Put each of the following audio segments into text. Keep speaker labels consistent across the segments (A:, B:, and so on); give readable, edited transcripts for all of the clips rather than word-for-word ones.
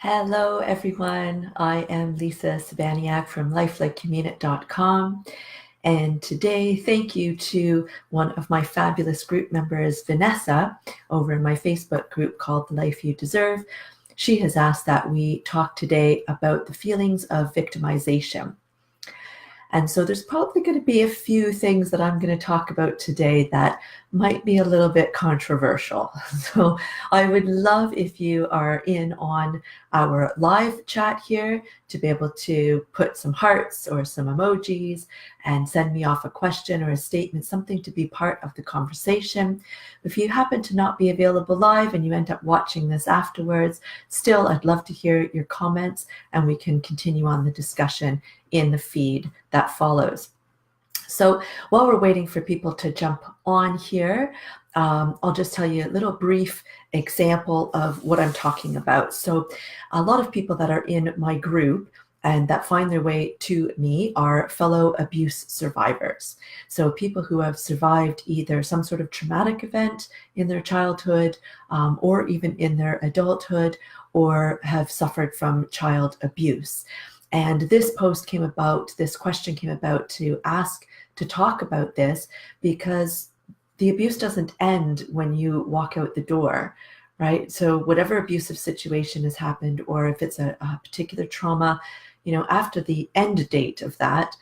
A: Hello, everyone. I am Lisa Sabaniak from lifelikecommute.com. And today, thank you to one of my fabulous group members, Vanessa, over in my Facebook group called The Life You Deserve. She has asked that we talk today about the feelings of victimization. And so there's probably going to be a few things that I'm going to talk about today that might be a little bit controversial. So I would love if you are in on our live chat here to be able to put some hearts or some emojis and send me off a question or a statement, something to be part of the conversation. If you happen to not be available live and you end up watching this afterwards, still I'd love to hear your comments and we can continue on the discussion in the feed that follows. So while we're waiting for people to jump on here, I'll just tell you a little brief example of what I'm talking about. So a lot of people that are in my group and that find their way to me are fellow abuse survivors. So people who have survived either some sort of traumatic event in their childhood or even in their adulthood, or have suffered from child abuse. And this post came about, this question came about to talk about this because the abuse doesn't end when you walk out the door, right? So whatever abusive situation has happened, or if it's a particular trauma, after the end date of that,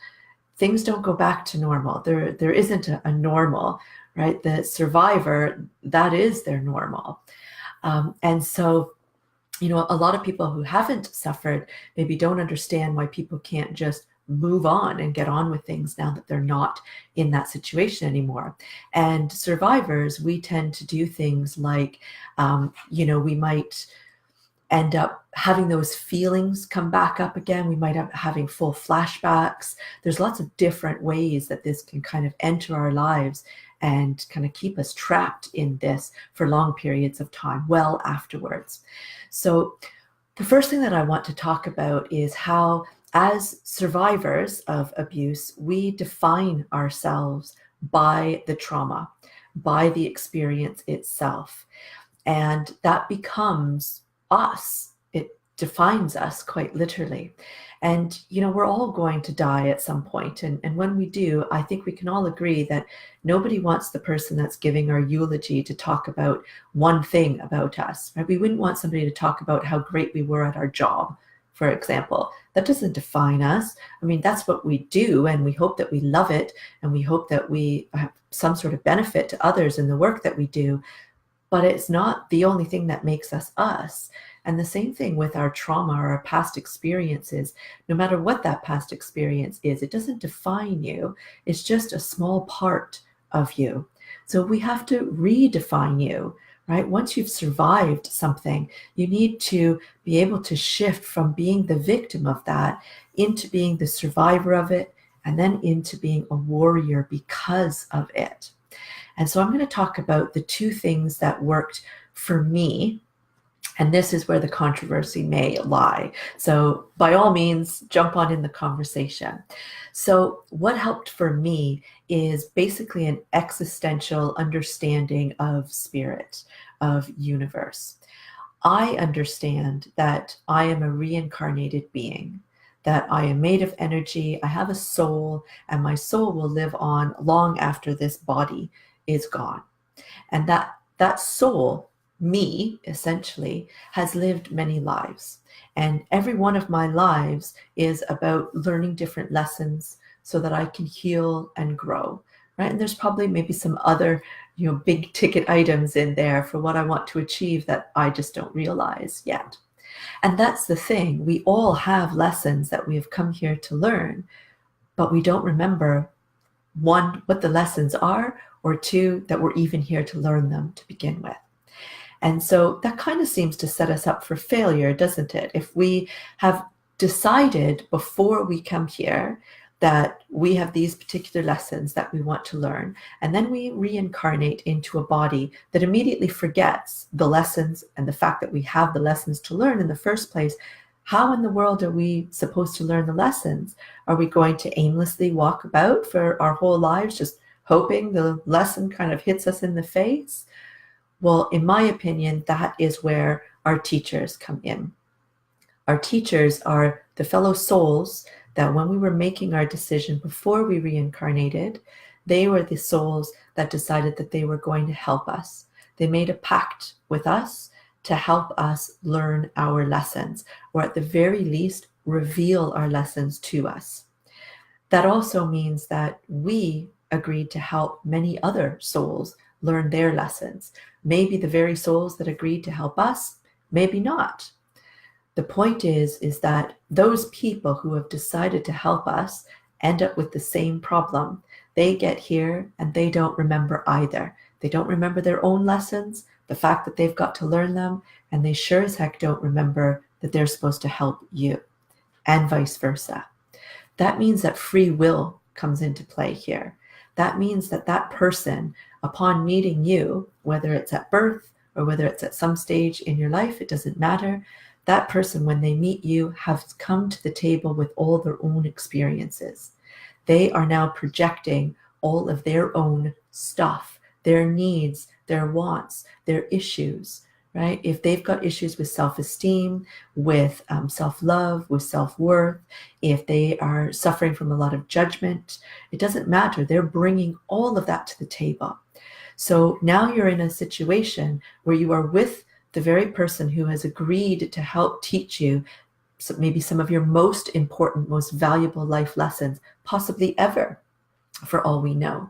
A: things don't go back to normal. There isn't a normal, right? The survivor, that is their normal. And so a lot of people who haven't suffered maybe don't understand why people can't just move on and get on with things now that they're not in that situation anymore. And survivors, we tend to do things like, we might end up having those feelings come back up again. We might end up having full flashbacks. There's lots of different ways that this can kind of enter our lives and kind of keep us trapped in this for long periods of time, well afterwards. So the first thing that I want to talk about is how, as survivors of abuse, we define ourselves by the trauma, by the experience itself. And that becomes us. It defines us quite literally. And, we're all going to die at some point. And when we do, I think we can all agree that nobody wants the person that's giving our eulogy to talk about one thing about us, right? We wouldn't want somebody to talk about how great we were at our job, for example. That doesn't define us. I mean, that's what we do, and we hope that we love it, and we hope that we have some sort of benefit to others in the work that we do. But it's not the only thing that makes us us. And the same thing with our trauma or our past experiences. No matter what that past experience is, it doesn't define you. It's just a small part of you. So we have to redefine you, right? Once you've survived something, you need to be able to shift from being the victim of that into being the survivor of it, and then into being a warrior because of it. And so I'm going to talk about the two things that worked for me. And this is where the controversy may lie. So by all means, jump on in the conversation. So what helped for me is basically an existential understanding of spirit, of universe. I understand that I am a reincarnated being, that I am made of energy, I have a soul, and my soul will live on long after this body is gone. And that soul, me, essentially, has lived many lives. And every one of my lives is about learning different lessons so that I can heal and grow, right? And there's probably maybe some other, big ticket items in there for what I want to achieve that I just don't realize yet. And that's the thing. We all have lessons that we have come here to learn, but we don't remember, one, what the lessons are, or two, that we're even here to learn them to begin with. And so that kind of seems to set us up for failure, doesn't it? If we have decided before we come here that we have these particular lessons that we want to learn, and then we reincarnate into a body that immediately forgets the lessons and the fact that we have the lessons to learn in the first place, how in the world are we supposed to learn the lessons? Are we going to aimlessly walk about for our whole lives just hoping the lesson kind of hits us in the face? Well, in my opinion, that is where our teachers come in. Our teachers are the fellow souls that when we were making our decision before we reincarnated, they were the souls that decided that they were going to help us. They made a pact with us to help us learn our lessons, or at the very least, reveal our lessons to us. That also means that we agreed to help many other souls learn their lessons. Maybe the very souls that agreed to help us, maybe not. The point is that those people who have decided to help us end up with the same problem. They get here and they don't remember either. They don't remember their own lessons, the fact that they've got to learn them, and they sure as heck don't remember that they're supposed to help you, and vice versa. That means that free will comes into play here. That means that that person, upon meeting you, whether it's at birth or whether it's at some stage in your life, it doesn't matter. That person, when they meet you, has come to the table with all their own experiences. They are now projecting all of their own stuff, their needs, their wants, their issues, right? If they've got issues with self-esteem, with self-love, with self-worth, if they are suffering from a lot of judgment, it doesn't matter. They're bringing all of that to the table. So now you're in a situation where you are with the very person who has agreed to help teach you maybe some of your most important, most valuable life lessons, possibly ever, for all we know.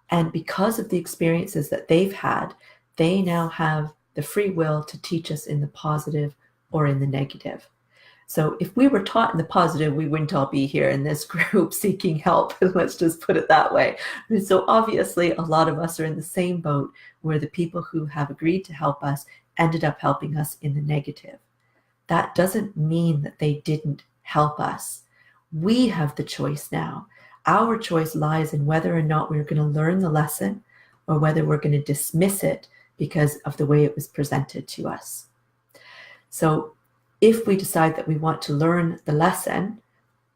A: And because of the experiences that they've had, they now have the free will to teach us in the positive or in the negative. So if we were taught in the positive, we wouldn't all be here in this group seeking help. Let's just put it that way. And so obviously, a lot of us are in the same boat where the people who have agreed to help us ended up helping us in the negative. That doesn't mean that they didn't help us. We have the choice now. Our choice lies in whether or not we're going to learn the lesson or whether we're going to dismiss it because of the way it was presented to us. So if we decide that we want to learn the lesson,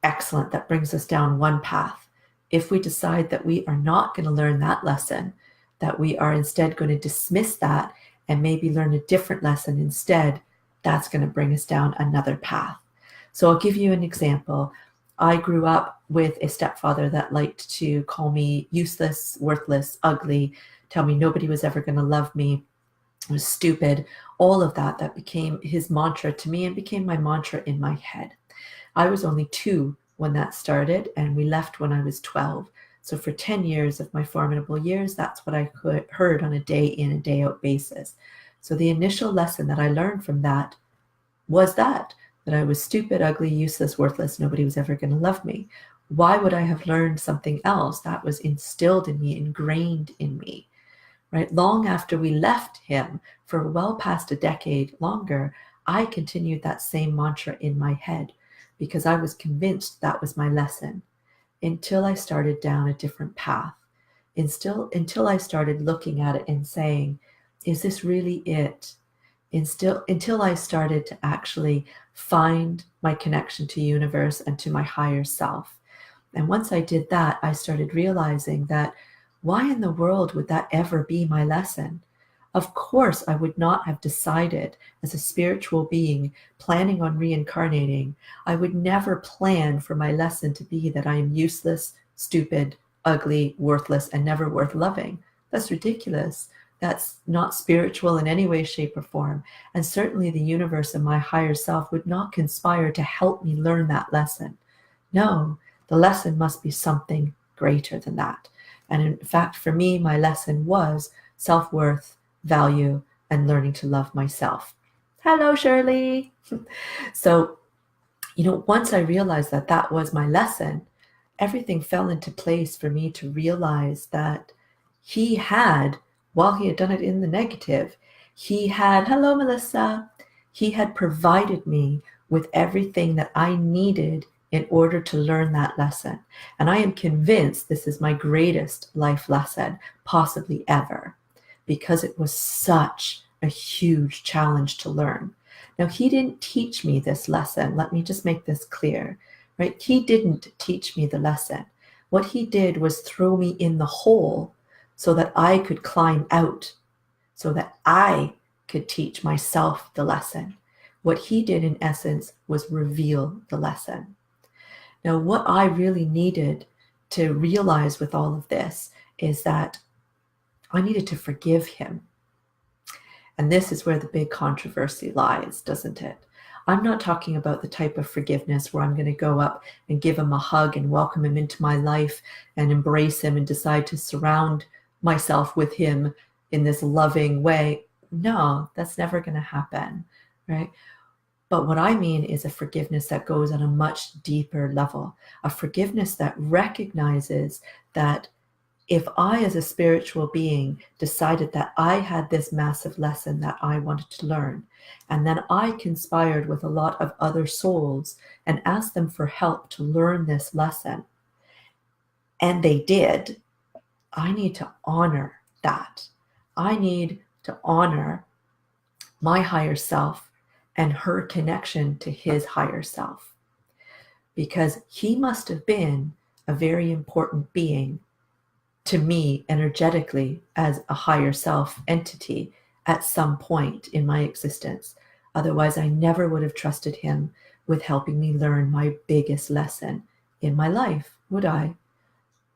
A: excellent, that brings us down one path. If we decide that we are not going to learn that lesson, that we are instead going to dismiss that and maybe learn a different lesson instead, that's going to bring us down another path. So I'll give you an example. I grew up with a stepfather that liked to call me useless, worthless, ugly, tell me nobody was ever going to love me, I was stupid, all of that. That became his mantra to me and became my mantra in my head. I was only 2 when that started, and we left when I was 12. So for 10 years of my formidable years, that's what I heard on a day in and day out basis. So the initial lesson that I learned from that was that I was stupid, ugly, useless, worthless. Nobody was ever going to love me. Why would I have learned something else? That was instilled in me, ingrained in me, right? Long after we left him, for well past a decade longer, I continued that same mantra in my head because I was convinced that was my lesson until I started down a different path. Until I started looking at it and saying, is this really it? Until I started to actually find my connection to universe and to my higher self. And once I did that, I started realizing that why in the world would that ever be my lesson? Of course, I would not have decided as a spiritual being planning on reincarnating. I would never plan for my lesson to be that I am useless, stupid, ugly, worthless, and never worth loving. That's ridiculous. That's not spiritual in any way, shape, or form. And certainly the universe and my higher self would not conspire to help me learn that lesson. No, the lesson must be something greater than that. And in fact, for me, my lesson was self-worth, value, and learning to love myself. Hello, Shirley. So, once I realized that that was my lesson, everything fell into place for me to realize that he had, while he had done it in the negative, hello, Melissa, he had provided me with everything that I needed in order to learn that lesson. And I am convinced this is my greatest life lesson, possibly ever, because it was such a huge challenge to learn. Now, he didn't teach me this lesson. Let me just make this clear, right? He didn't teach me the lesson. What he did was throw me in the hole so that I could climb out, so that I could teach myself the lesson. What he did in essence was reveal the lesson. Now, what I really needed to realize with all of this is that I needed to forgive him. And this is where the big controversy lies, doesn't it? I'm not talking about the type of forgiveness where I'm going to go up and give him a hug and welcome him into my life and embrace him and decide to surround myself with him in this loving way. No, that's never going to happen, right? But what I mean is a forgiveness that goes on a much deeper level, a forgiveness that recognizes that if I, as a spiritual being, decided that I had this massive lesson that I wanted to learn, and then I conspired with a lot of other souls and asked them for help to learn this lesson, and they did, I need to honor that. I need to honor my higher self and her connection to his higher self, because he must have been a very important being to me energetically as a higher self entity at some point in my existence. Otherwise, I never would have trusted him with helping me learn my biggest lesson in my life, would I?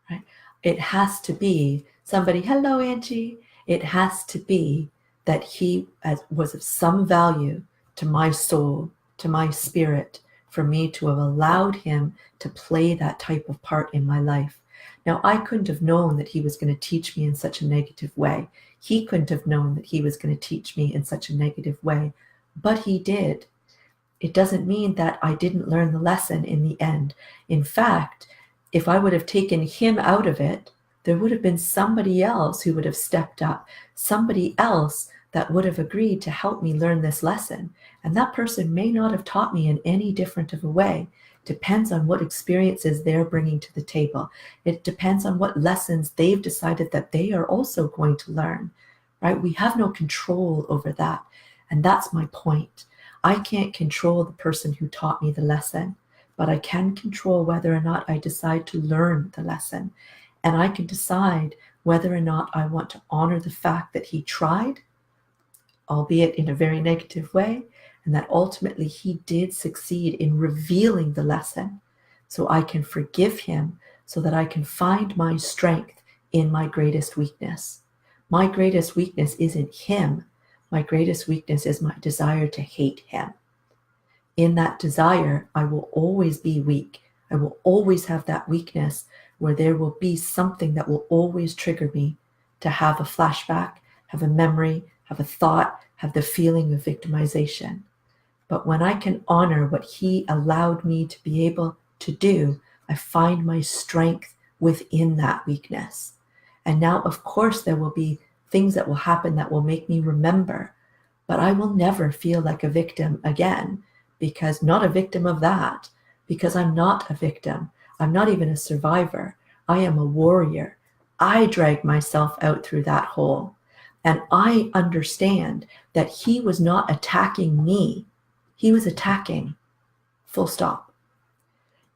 A: Right? It has to be somebody, hello, Angie. It has to be that he was of some value to my soul, to my spirit, for me to have allowed him to play that type of part in my life. Now, I couldn't have known that he was going to teach me in such a negative way. He couldn't have known that he was going to teach me in such a negative way, but he did. It doesn't mean that I didn't learn the lesson in the end. In fact, if I would have taken him out of it, there would have been somebody else who would have stepped up, somebody else that would have agreed to help me learn this lesson. And that person may not have taught me in any different of a way. Depends on what experiences they're bringing to the table. It depends on what lessons they've decided that they are also going to learn, right? We have no control over that. And that's my point. I can't control the person who taught me the lesson, but I can control whether or not I decide to learn the lesson. And I can decide whether or not I want to honor the fact that he tried, albeit in a very negative way, and that ultimately he did succeed in revealing the lesson, so I can forgive him, so that I can find my strength in my greatest weakness. My greatest weakness isn't him. My greatest weakness is my desire to hate him. In that desire, I will always be weak. I will always have that weakness where there will be something that will always trigger me to have a flashback, have a memory, have a thought, have the feeling of victimization. But when I can honor what he allowed me to be able to do, I find my strength within that weakness. And now, of course, there will be things that will happen that will make me remember, but I will never feel like a victim again, because not a victim of that, because I'm not a victim. I'm not even a survivor. I am a warrior. I dragged myself out through that hole. And I understand that he was not attacking me. He was attacking, full stop.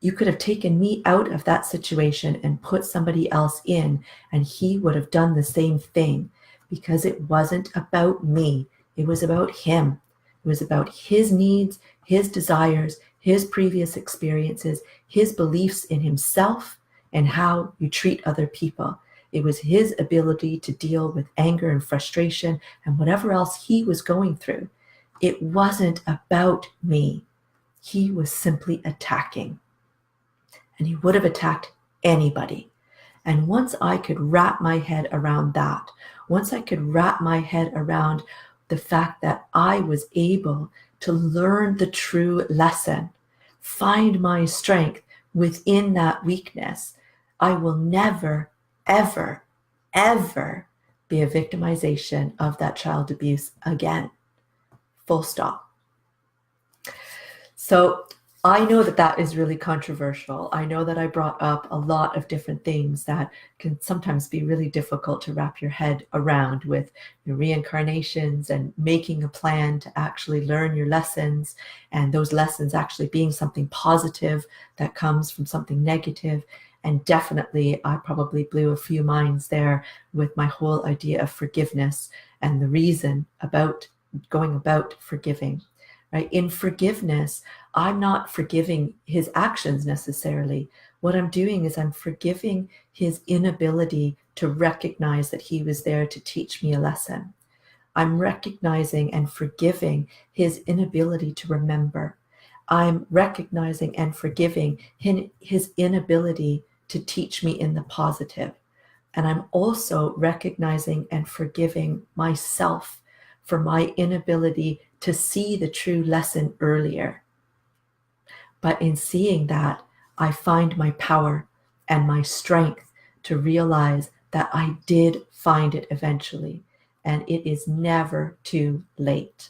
A: You could have taken me out of that situation and put somebody else in, and he would have done the same thing, because it wasn't about me. It was about him. It was about his needs, his desires, his previous experiences, his beliefs in himself, and how you treat other people. It was his ability to deal with anger and frustration and whatever else he was going through. It wasn't about me. He was simply attacking. And he would have attacked anybody. And once I could wrap my head around that, once I could wrap my head around the fact that I was able to learn the true lesson, find my strength within that weakness, I will never, ever, ever be a victimization of that child abuse again. Full stop. So I know that that is really controversial. I know that I brought up a lot of different things that can sometimes be really difficult to wrap your head around, with your reincarnations and making a plan to actually learn your lessons, and those lessons actually being something positive that comes from something negative. And definitely, I probably blew a few minds there with my whole idea of forgiveness and the reason about going about forgiving. right? In forgiveness, I'm not forgiving his actions necessarily. What I'm doing is I'm forgiving his inability to recognize that he was there to teach me a lesson. I'm recognizing and forgiving his inability to remember. I'm recognizing and forgiving his inability to teach me in the positive. And I'm also recognizing and forgiving myself for my inability to see the true lesson earlier. But in seeing that, I find my power and my strength to realize that I did find it eventually, and it is never too late.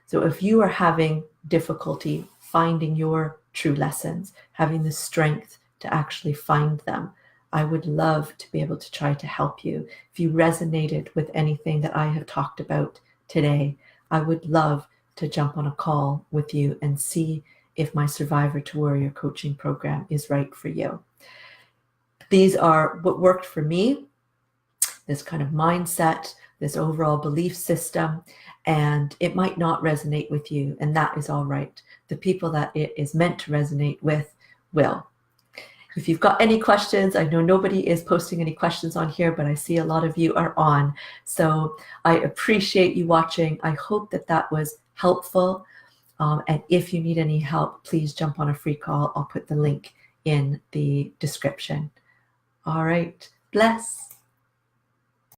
A: So if you are having difficulty finding your true lessons, having the strength to actually find them, I would love to be able to try to help you. If you resonated with anything that I have talked about today, I would love to jump on a call with you and see if my Survivor to Warrior coaching program is right for you. These are what worked for me, this kind of mindset, this overall belief system, and it might not resonate with you, and that is all right. The people that it is meant to resonate with will. If you've got any questions, I know nobody is posting any questions on here, but I see a lot of you are on. So I appreciate you watching. I hope that that was helpful. And if you need any help, please jump on a free call. I'll put the link in the description. All right. Bless.